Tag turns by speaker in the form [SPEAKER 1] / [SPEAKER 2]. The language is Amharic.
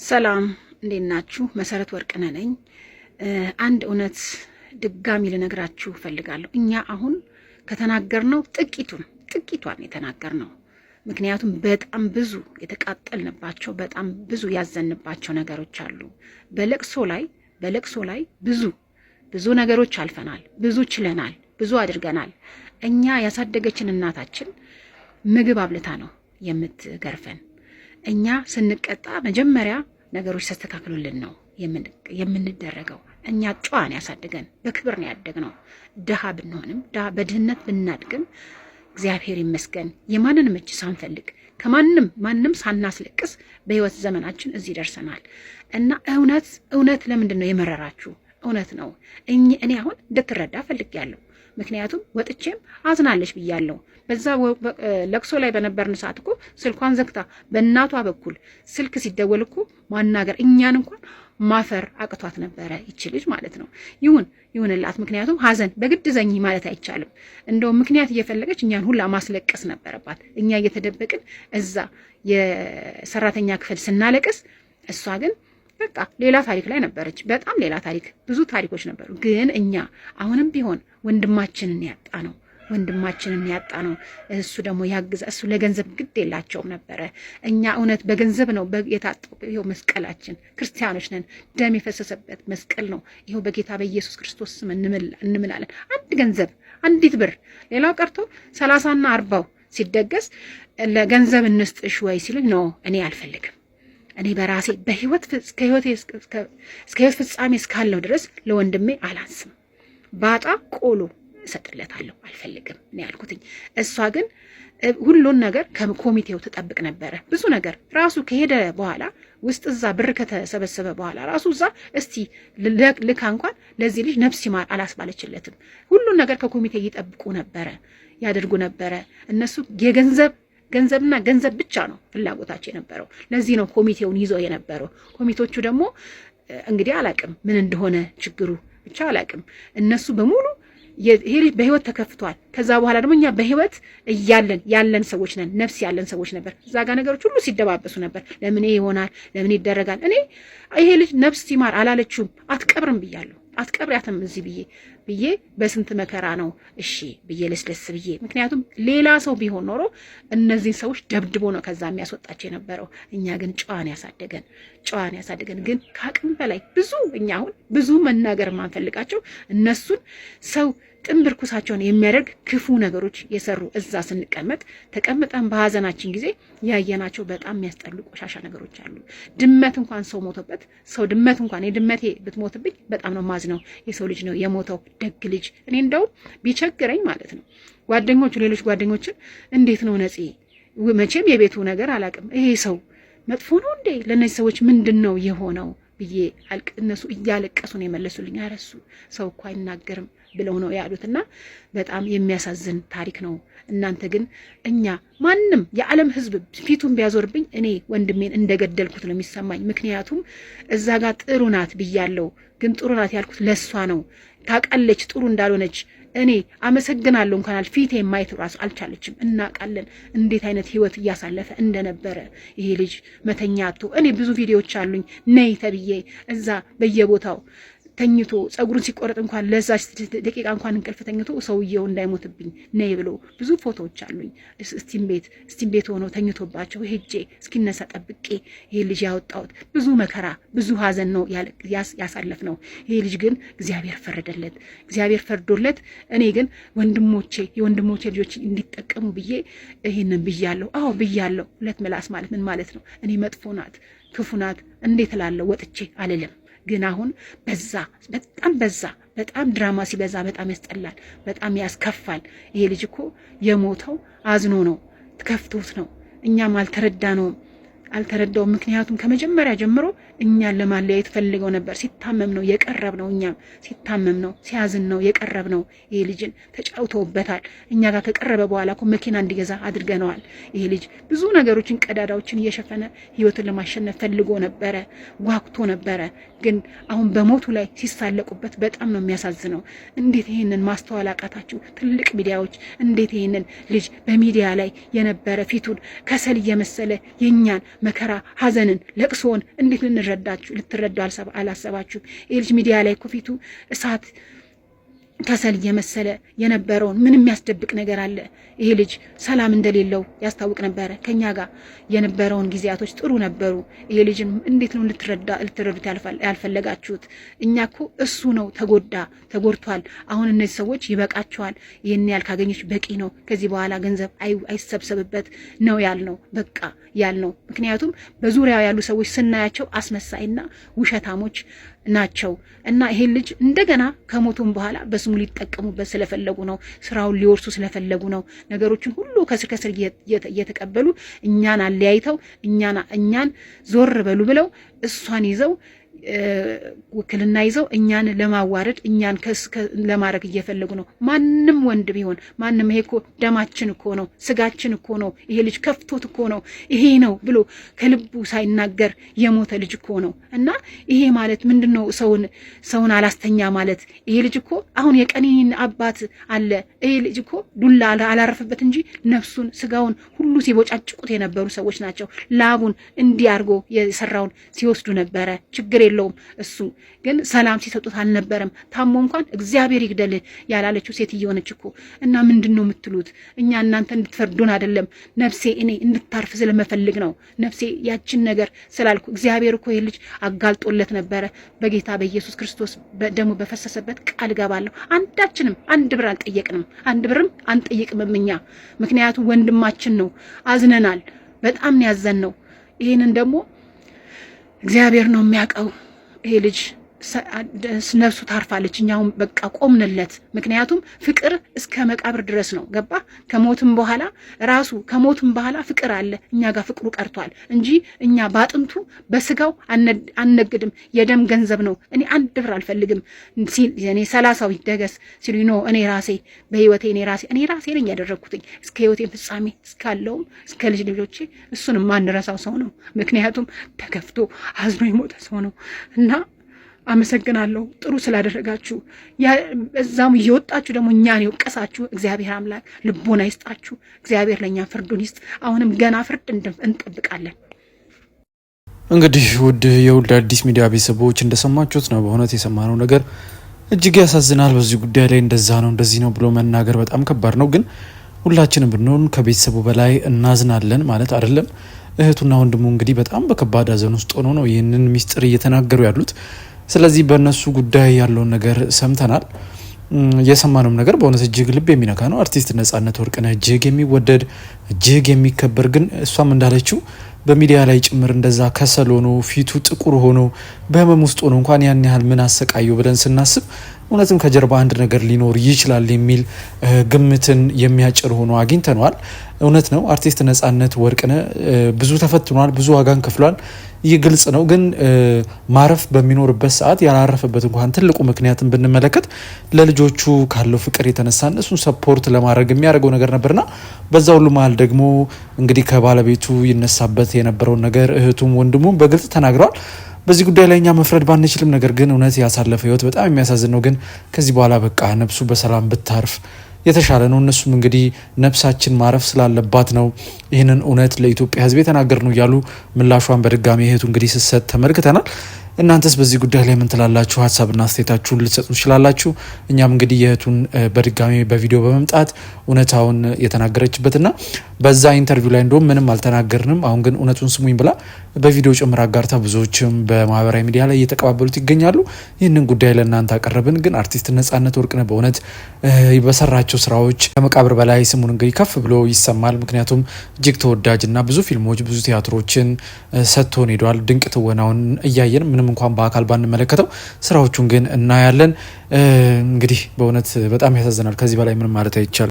[SPEAKER 1] ሰላም እንዴት ናችሁ? መሰረት ወርቅነህ ነኝ። አንድ እውነት ድጋሚ ልነግራችሁ ፈልጋለሁ። እኛ አሁን ከተናገርነው ጥቂቷን የተናገርነው፣ ምክንያቱም በጣም ብዙ የተቃጠልንባቸው በጣም ብዙ ያዘንባቸው ነገሮች አሉ። በለቅሶ ላይ ብዙ ነገሮች አልፈናል፣ ብዙ ችለናል፣ ብዙ አድርገናል። እኛ ያሳደገችን እናታችን ምግብ አብልታ ነው የምትገርፈን። እኛ ስንቀጣ መጀመሪያ ነገሮች ተስተካክሉልን ነው የምንደረገው። እኛ ጨዋን ያሳደገን በክብር ነው ያደግነው። ድሃ ብንሆንም በድህነት ብናድግም እግዚአብሔር ይመስገን የማንንም እጅ ሳንፈልግ ማንም ሳናስለቅስ በህይወት ዘመናችን እዚህ ደርሰናል። እና እውነት ለምንድን ነው የመረራችሁ? እውነት ነው። እኔ አሁን እንድትረዳ ፈልጌያለሁ። ምክንያቱም ወጥቼም አዝናለች ብያለሁ። በዛ ለቅሶ ላይ በነበርን ሰዓት እኮ ስልኳን ዘግታ በእናቷ በኩል ስልክ ሲደወል እኮ ማናገር እኛን እንኳን ማፈር አቅቷት ነበረ ይች ልጅ ማለት ነው። ይሁንላት። ምክንያቱም ሀዘን በግድ ዘኝ ማለት አይቻልም። እንደው ምክንያት እየፈለገች እኛን ሁላ ማስለቀስ ነበረባት። እኛ እየተደበቅን እዛ የሰራተኛ ክፍል ስናለቅስ፣ እሷ ግን በቃ ሌላ ታሪክ ላይ ነበረች። በጣም ሌላ ታሪክ፣ ብዙ ታሪኮች ነበሩ። ግን እኛ አሁንም ቢሆን ወንድማችንን ያጣ ነው። እሱ ደግሞ ያግዛ። እሱ ለገንዘብ ግድ የላቸውም ነበረ። እኛ እውነት በገንዘብ ነው የታጠው። ይኸው መስቀላችን፣ ክርስቲያኖች ነን፣ ደም የፈሰሰበት መስቀል ነው። ይኸው በጌታ በኢየሱስ ክርስቶስ ስም እንምላለን። አንድ ገንዘብ፣ አንዲት ብር፣ ሌላው ቀርቶ 30ና 40 ሲደገስ ለገንዘብ እንስጥሽ ወይ ሲሉኝ ነው እኔ አልፈልግም። እኔ በራሴ እስከ ህይወት ፍጻሜ እስካለው ድረስ ለወንድሜ አላንስም። ባጣ ቆሎ እሰጥለታለሁ፣ አልፈልግም ነው ያልኩትኝ። እሷ ግን ሁሉን ነገር ከኮሚቴው ትጠብቅ ነበረ። ብዙ ነገር ራሱ ከሄደ በኋላ ውስጥ እዛ ብር ከተሰበሰበ በኋላ ራሱ እዛ እስቲ ልካ እንኳን ለዚህ ልጅ ነፍስ ይማር አላስባለችለትም። ሁሉን ነገር ከኮሚቴ ይጠብቁ ነበረ፣ ያደርጉ ነበረ። እነሱ ገንዘብና ገንዘብ ብቻ ነው ፍላጎታቸው የነበረው። ለዚህ ነው ኮሚቴውን ይዘው የነበረው። ኮሚቴዎቹ ደግሞ እንግዲህ አላቅም ምን እንደሆነ ችግሩ ብቻ አላቅም። እነሱ በሙሉ ይሄ ልጅ በህይወት ተከፍቷል። ከዛ በኋላ ደግሞ እኛ በህይወት ያለን ሰዎች ነን፣ ነፍስ ያለን ሰዎች ነበር። እዛ ጋር ነገሮች ሁሉ ሲደባበሱ ነበር። ለምን ይሆናል? ለምን ይደረጋል? እኔ ይሄ ልጅ ነፍስ ይማር አላለችውም። አትቀብርም ብያለሁ። አትቀብሪያትም እዚህ ብዬ በስንት መከራ ነው እሺ ብዬ ለስለስ ብዬ። ምክንያቱም ሌላ ሰው ቢሆን ኖሮ እነዚህን ሰዎች ደብድቦ ነው ከዛ የሚያስወጣቸው የነበረው። እኛ ግን ጨዋን ያሳደገን ግን ከአቅም በላይ እኛ አሁን ብዙ መናገር የማንፈልጋቸው እነሱን ሰው ጥንብር ኩሳቸውን የሚያደርግ ክፉ ነገሮች የሰሩ እዛ ስንቀመጥ ተቀምጠን በሀዘናችን ጊዜ ያየናቸው በጣም የሚያስጠሉ ቆሻሻ ነገሮች አሉ። ድመት እንኳን ሰው ሞቶበት ድመት እንኳን የድመቴ ብትሞትብኝ በጣም ነው ማዝነው። የሰው ልጅ ነው የሞተው፣ ደግ ልጅ። እኔ እንደው ቢቸግረኝ ማለት ነው ሌሎች ጓደኞችን እንዴት ነው ነፂ፣ መቼም የቤቱ ነገር አላውቅም፣ ይሄ ሰው መጥፎ ነው እንዴ? ለእነዚህ ሰዎች ምንድን ነው የሆነው ብዬ እነሱ እያለቀሱ ነው የመለሱልኝ። አረሱ ሰው እኮ አይናገርም ብለው ነው ያሉትና በጣም የሚያሳዝን ታሪክ ነው። እናንተ ግን ማንም የዓለም ሕዝብ ፊቱን ቢያዞርብኝ እኔ ወንድሜን እንደገደልኩት ነው የሚሰማኝ። ምክንያቱም እዛ ጋር ጥሩ ናት ብያለሁ፣ ግን ጥሩ ናት ያልኩት ለሷ ነው። ታውቃለች ጥሩ እንዳልሆነች። እኔ አመሰግናለሁ እንኳን ፊቴ ማየት ራሱ አልቻለችም። እናውቃለን እንዴት አይነት ህይወት እያሳለፈ እንደነበረ ይሄ ልጅ መተኛቱ። እኔ ብዙ ቪዲዮዎች አሉኝ ነይ ተብዬ እዛ በየቦታው ተኝቶ ጸጉሩን ሲቆረጥ እንኳን ለዛች ደቂቃ እንኳን እንቅልፍ ተኝቶ ሰውየው እንዳይሞትብኝ ነይ ብሎ ብዙ ፎቶዎች አሉኝ። ስቲም ቤት ሆኖ ተኝቶባቸው ሄጄ እስኪነሳ ጠብቄ ይሄ ልጅ ያወጣሁት ብዙ መከራ ብዙ ሀዘን ነው ያሳለፍ ነው። ይሄ ልጅ ግን እግዚአብሔር ፈርዶለት እኔ ግን የወንድሞቼ ልጆች እንዲጠቀሙ ብዬ ይሄንን ብያለሁ። አዎ ብያለሁ። ሁለት ምላስ ማለት ምን ማለት ነው? እኔ መጥፎ ናት ክፉ ናት እንዴት እላለሁ? ወጥቼ አልልም። ግን አሁን በጣም ድራማ ሲበዛ በጣም ያስጠላል፣ በጣም ያስከፋል። ይሄ ልጅ እኮ የሞተው አዝኖ ነው፣ ተከፍቶት ነው። እኛም አልተረዳውም። ምክንያቱም ከመጀመሪያ ጀምሮ እኛን ለማለያየት ፈልገው ነበር። ሲታመም ነው የቀረብ ነው፣ እኛም ሲታመም ነው ሲያዝን ነው የቀረብ ነው። ይሄ ልጅን ተጫውተውበታል። እኛ ጋር ከቀረበ በኋላ እኮ መኪና እንዲገዛ አድርገነዋል። ይሄ ልጅ ብዙ ነገሮችን ቀዳዳዎችን እየሸፈነ ህይወቱን ለማሸነፍ ፈልጎ ነበረ፣ ጓጉቶ ነበረ። ግን አሁን በሞቱ ላይ ሲሳለቁበት በጣም ነው የሚያሳዝነው። እንዴት ይሄንን ማስተዋል አቃታችሁ? ትልቅ ሚዲያዎች እንዴት ይሄንን ልጅ በሚዲያ ላይ የነበረ ፊቱን ከሰል እየመሰለ የኛን መከራ፣ ሀዘንን፣ ለቅሶን እንዴት ልትረዱ አላሰባችሁ? ይህ ልጅ ሚዲያ ላይ እኮ ፊቱ እሳት ከሰል እየመሰለ የነበረውን ምን የሚያስደብቅ ነገር አለ? ይሄ ልጅ ሰላም እንደሌለው ያስታውቅ ነበረ። ከኛ ጋር የነበረውን ጊዜያቶች ጥሩ ነበሩ። ይሄ ልጅን እንዴት ነው ልትረዱት ያልፈለጋችሁት? እኛ እኮ እሱ ነው ተጎድቷል። አሁን እነዚህ ሰዎች ይበቃቸዋል። ይህን ያህል ካገኘች በቂ ነው። ከዚህ በኋላ ገንዘብ አይሰብሰብበት ነው ያልነው። በቃ ያልነው ምክንያቱም በዙሪያው ያሉ ሰዎች ስናያቸው አስመሳይና ውሸታሞች ናቸው እና ይሄን ልጅ እንደገና ከሞቱም በኋላ በስሙ ሊጠቀሙበት ስለፈለጉ ነው። ስራውን ሊወርሱ ስለፈለጉ ነው። ነገሮችን ሁሉ ከስር ከስር እየተቀበሉ እኛን አለያይተው እኛን ዞር በሉ ብለው እሷን ይዘው ውክልና ይዘው እኛን ለማዋረድ እኛን ለማድረግ እየፈለጉ ነው። ማንም ወንድ ቢሆን ማንም ይሄ እኮ ደማችን እኮ ነው፣ ስጋችን እኮ ነው። ይሄ ልጅ ከፍቶት እኮ ነው ይሄ ነው ብሎ ከልቡ ሳይናገር የሞተ ልጅ እኮ ነው። እና ይሄ ማለት ምንድነው? ሰውን አላስተኛ ማለት። ይሄ ልጅ እኮ አሁን የቀኒኒን አባት አለ። ይሄ ልጅ እኮ ዱላ አላረፈበት እንጂ ነፍሱን ስጋውን ሁሉ ሲቦጫጭቁት የነበሩ ሰዎች ናቸው። ላቡን እንዲህ አድርጎ የሰራውን ሲወስዱ ነበረ። ችግር የለውም። እሱ ግን ሰላም ሲሰጡት አልነበረም። ታሞ እንኳን እግዚአብሔር ይግደል ያላለችው ሴትዮ ነች እኮ። እና ምንድን ነው የምትሉት? እኛ እናንተ እንድትፈርዱን አይደለም። ነፍሴ እኔ እንድታርፍ ስለመፈልግ ነው። ነፍሴ ያችን ነገር ስላልኩ እግዚአብሔር እኮ ይህ ልጅ አጋልጦለት ነበረ። በጌታ በኢየሱስ ክርስቶስ ደሙ በፈሰሰበት ቃል ገባለሁ። አንዳችንም አንድ ብር አልጠየቅንም፣ አንድ ብርም አንጠይቅም እኛ። ምክንያቱም ወንድማችን ነው። አዝነናል። በጣም ያዘን ነው። ይህንን ደግሞ እግዚአብሔር ነው የሚያውቀው። ይሄ ልጅ ነፍሱ ታርፋለች። እኛውም በቃ ቆምንለት። ምክንያቱም ፍቅር እስከ መቃብር ድረስ ነው። ገባ? ከሞትም በኋላ ፍቅር አለ። እኛ ጋር ፍቅሩ ቀርቷል እንጂ እኛ ባጥንቱ በስጋው አንነግድም። የደም ገንዘብ ነው። እኔ አንድ ብር አልፈልግም ሲል እኔ 30 ይደገስ ሲሉ ነው እኔ ራሴ በህይወቴ እኔ ራሴ ነኝ ያደረግኩትኝ እስከ ህይወቴን ፍጻሜ እስካለውም እስከ ልጆቼ እሱንም ማንረሳው ሰው ነው። ምክንያቱም ተከፍቶ አዝኖ የሞተ ሰው ነው እና አመሰግናለሁ ጥሩ ስላደረጋችሁ። እዛም እየወጣችሁ ደግሞ እኛን የወቀሳችሁ እግዚአብሔር አምላክ ልቦና ይስጣችሁ። እግዚአብሔር ለእኛ ፍርዱን ይስጥ። አሁንም ገና ፍርድ እንጠብቃለን።
[SPEAKER 2] እንግዲህ ውድ የወልድ አዲስ ሚዲያ ቤተሰቦች እንደሰማችሁት ነው። በእውነት የሰማነው ነገር እጅግ ያሳዝናል። በዚህ ጉዳይ ላይ እንደዛ ነው እንደዚህ ነው ብሎ መናገር በጣም ከባድ ነው። ግን ሁላችንም ብንሆን ከቤተሰቡ በላይ እናዝናለን ማለት አይደለም። እህቱና ወንድሙ እንግዲህ በጣም በከባድ ሐዘን ውስጥ ሆነው ነው ይህንን ሚስጥር እየተናገሩ ያሉት። ስለዚህ በእነሱ ጉዳይ ያለውን ነገር ሰምተናል። የሰማነውም ነገር በእውነት እጅግ ልብ የሚነካ ነው። አርቲስት ነጻነት ወርቅነህ እጅግ የሚወደድ እጅግ የሚከበር ግን እሷም እንዳለችው በሚዲያ ላይ ጭምር እንደዛ ከሰል ሆኖ ፊቱ ጥቁር ሆኖ በህመም ውስጥ ሆኖ እንኳን ያን ያህል ምን አሰቃየው ብለን ስናስብ እውነትም ከጀርባ አንድ ነገር ሊኖር ይችላል የሚል ግምትን የሚያጭር ሆኖ አግኝተነዋል። እውነት ነው። አርቲስት ነጻነት ወርቅነህ ብዙ ተፈትኗል፣ ብዙ ዋጋን ከፍሏል። ይህ ግልጽ ነው። ግን ማረፍ በሚኖርበት ሰዓት ያላረፈበት እንኳን ትልቁ ምክንያትን ብንመለከት ለልጆቹ ካለው ፍቅር የተነሳ እነሱን ሰፖርት ለማድረግ የሚያደርገው ነገር ነበርና በዛ ሁሉ መሀል ደግሞ እንግዲህ ከባለቤቱ ይነሳበት የነበረውን ነገር እህቱም ወንድሙም በግልጽ ተናግረዋል። በዚህ ጉዳይ ላይ እኛ መፍረድ ባንችልም፣ ነገር ግን እውነት ያሳለፈ ህይወት በጣም የሚያሳዝን ነው። ግን ከዚህ በኋላ በቃ ነፍሱ በሰላም ብታርፍ የተሻለ ነው። እነሱም እንግዲህ ነፍሳችን ማረፍ ስላለባት ነው ይህንን እውነት ለኢትዮጵያ ህዝብ የተናገር ነው እያሉ ምላሿን በድጋሚ እህቱ እንግዲህ ስትሰጥ ተመልክተናል። እናንተስ በዚህ ጉዳይ ላይ ምን ትላላችሁ? ሀሳብና አስተያየታችሁን ልትሰጡ ትችላላችሁ። እኛም እንግዲህ የእህቱን በድጋሚ በቪዲዮ በመምጣት እውነታውን የተናገረችበትና በዛ ኢንተርቪው ላይ እንደውም ምንም አልተናገርንም፣ አሁን ግን እውነቱን ስሙኝ ብላ በቪዲዮ ጭምር አጋርታ ብዙዎችም በማህበራዊ ሚዲያ ላይ እየተቀባበሉት ይገኛሉ። ይህንን ጉዳይ ለእናንተ አቀረብን። ግን አርቲስት ነጻነት ወርቅነህ በእውነት በሰራቸው ስራዎች ከመቃብር በላይ ስሙን እንግዲህ ከፍ ብሎ ይሰማል። ምክንያቱም እጅግ ተወዳጅና ብዙ ፊልሞች ብዙ ቲያትሮችን ሰጥቶን ሄዷል። ድንቅ ትወናውን እያየን ምንም እንኳን በአካል ባንመለከተው ስራዎቹን ግን እናያለን። እንግዲህ በእውነት በጣም ያሳዝናል። ከዚህ በላይ ምንም ማለት አይቻልም።